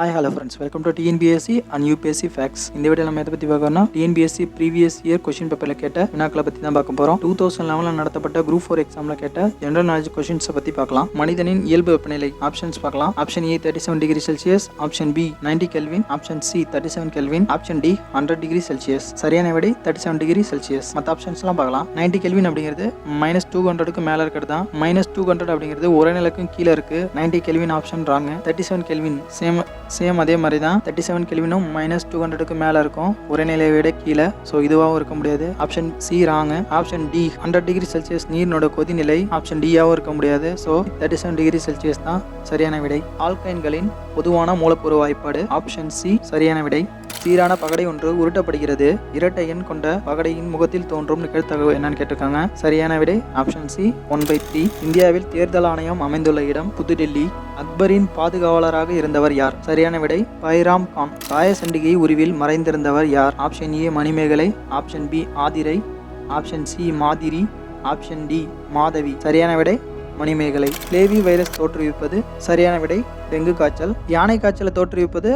Hi, hello friends. Welcome to TNBSC and UPSC Facts. இந்த video நம்ம எதை பற்றி பார்க்கறோம்னா TNBSC ப்ரீவியஸ் இயர் கொஸ்டின் பேப்பரில் கேட்ட வினாக்களை பற்றி தான் பார்க்க போகிறோம். 2011 நடத்தப்பட்ட குரூப் 4 எக்ஸாமில் கேட்ட ஜென்ரல் நாலேஜ் கொஸ்டின்ஸை பற்றி பார்க்கலாம். மனிதனின் இயல்பு வெப்பநிலை ஆப்ஷன்ஸ் பார்க்கலாம். Option A 37 degree Celsius, option B 90 kelvin, option C 37 kelvin, option D 100 degree Celsius. சரியான விடை 37 டிகிரி செல்சியஸ். மற்ற ஆப்ஷன்ஸ்லாம் பார்க்கலாம். 90 கெல்வின் அப்படிங்கிறது -200க்கு மேலே இருக்கிறது தான். -200 அப்படிங்கிறது ஒரே நிலைக்கும் கீழே இருக்கு. 90 கெல்வின் ஆப்ஷன் ராங்க. 37 கெல்வின் சேம் அதே மாதிரி தான். 37 கெல்வினும் -200க்கு மேலே இருக்கும், ஒரே நிலையை விட கீழே. ஸோ இதுவாகவும் இருக்க முடியாது. ஆப்ஷன் சி ராங்க. ஆப்ஷன் டி 100 டிகிரி செல்சியஸ் நீரினோட கொதிநிலை. ஆப்ஷன் டியாகவும் இருக்க முடியாது. ஸோ 37 டிகிரி செல்சியஸ் தான் சரியான விடை. ஆல்கைன்களின் பொதுவான மூலக்கூறு வாய்ப்பாடு. ஆப்ஷன் சி சரியான விடை. சீரான பகடை ஒன்று உருட்டப்படுகிறது. இரட்டை எண் கொண்ட பகடையின் முகத்தில் தோன்றும் நிகழ்தகவு என்னன்னு கேட்டிருக்காங்க. சரியான விடை ஆப்ஷன் சி 1/3. இந்தியாவில் தேர்தல் ஆணையம் அமைந்துள்ள இடம் புதுடெல்லி. அக்பரின் பாதுகாவலராக இருந்தவர் யார்? சரியான விடை பைராம் கான். ராயசண்டிகை உருவில் மறைந்திருந்தவர் யார்? Option A Manimekalai, option B Aathirai, option C மாதிரி, ஆப்ஷன் டி மாதவி. சரியான விடை மணிமேகலை. Flavi virus தோற்றுவிப்பது? சரியான விடை டெங்கு காய்ச்சல். யானை காய்ச்சலை தோற்றுவிப்பது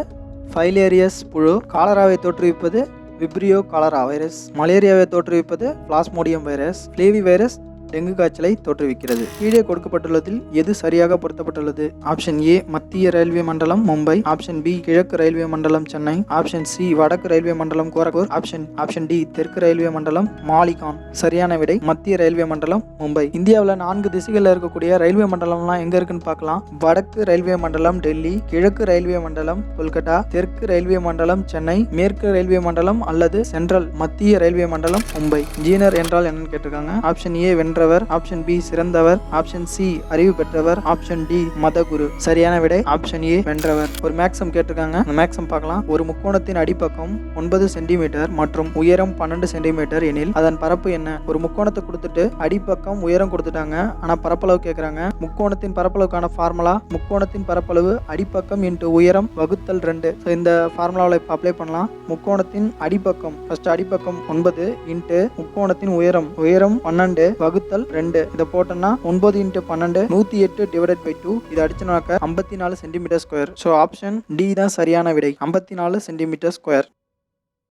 ஃபைலேரியஸ் புழு. காலராவை தோற்றுவிப்பது விப்ரியோ காலரா வைரஸ். மலேரியாவை தோற்றுவிப்பது plasmodium virus. Flavivirus dengue காய்ச்சலை தோற்றுவிக்கிறது. கீழே கொடுக்கப்பட்டுள்ளதில் எது சரியாக பொருத்தப்பட்டுள்ளது? ஆப்ஷன் ஏ மத்திய ரயில்வே மண்டலம் மும்பை, ஆப்ஷன் பி கிழக்கு ரயில்வே மண்டலம் சென்னை, ஆப்ஷன் சி வடக்கு ரயில்வே மண்டலம் கோரக்பூர், ஆப்ஷன் டி தெற்கு ரயில்வே மண்டலம் மாலிகான். சரியான விடை மத்திய ரயில்வே மண்டலம் மும்பை. இந்தியாவில் 4 திசைகளில் இருக்கக்கூடிய ரயில்வே மண்டலம்லாம் எங்க இருக்குன்னு பார்க்கலாம். வடக்கு ரயில்வே மண்டலம் டெல்லி, கிழக்கு ரயில்வே மண்டலம் கொல்கட்டா, தெற்கு ரயில்வே மண்டலம் சென்னை, மேற்கு ரயில்வே மண்டலம் அல்லது சென்ட்ரல் மத்திய ரயில்வே மண்டலம் மும்பை. ஜீனர் என்றால் என்னன்னு கேட்டிருக்காங்க. ஆப்ஷன் ஏ வென்றவர், ஆப்ஷன் பி சிறந்தவர், ஆப்ஷன் சி அறிவு பெற்றவர், ஆப்ஷன் டி மதகுரு. சரியான விடை ஆப்ஷன் ஏ வென்றவர். ஒரு மேக்ஸம் கேட்டிருக்காங்க. அந்த மேக்ஸம் பார்க்கலாம். ஒரு முக்கோணத்தின் அடிப்பக்கம் 9 சென்டிமீட்டர் மற்றும் உயரம் 12 சென்டிமீட்டர் எனில் அதன் பரப்பு என்ன? ஒரு முக்கோணத்தை கொடுத்துட்டு அடிப்பக்கம் உயரம் கொடுத்துட்டாங்க, ஆனா பரப்பளவு கேட்கறாங்க. முக்கோணத்தின் பரப்பளவுக்கான ஃபார்முலா முக்கோணத்தின் பரப்பளவு அடிப்பக்கம் இன்ட்டு உயரம் வகுத்தல் 2. இந்த ஃபார்முலாவில் இப்போ அப்ளை பண்ணலாம். முக்கோணத்தின் அடிப்பக்கம் ஃபர்ஸ்ட் அடிப்பக்கம் 9 இன்ட்டு முக்கோணத்தின் உயரம் 12 வகுத்தல் 2. இதை போட்டோம்னா 9 × 12 108 / 2. இதை அடிச்சோம்னாக்க 54 centimetre square. So option D தான் சரியான விடை 54 சென்டிமீட்டர் ஸ்கொயர்.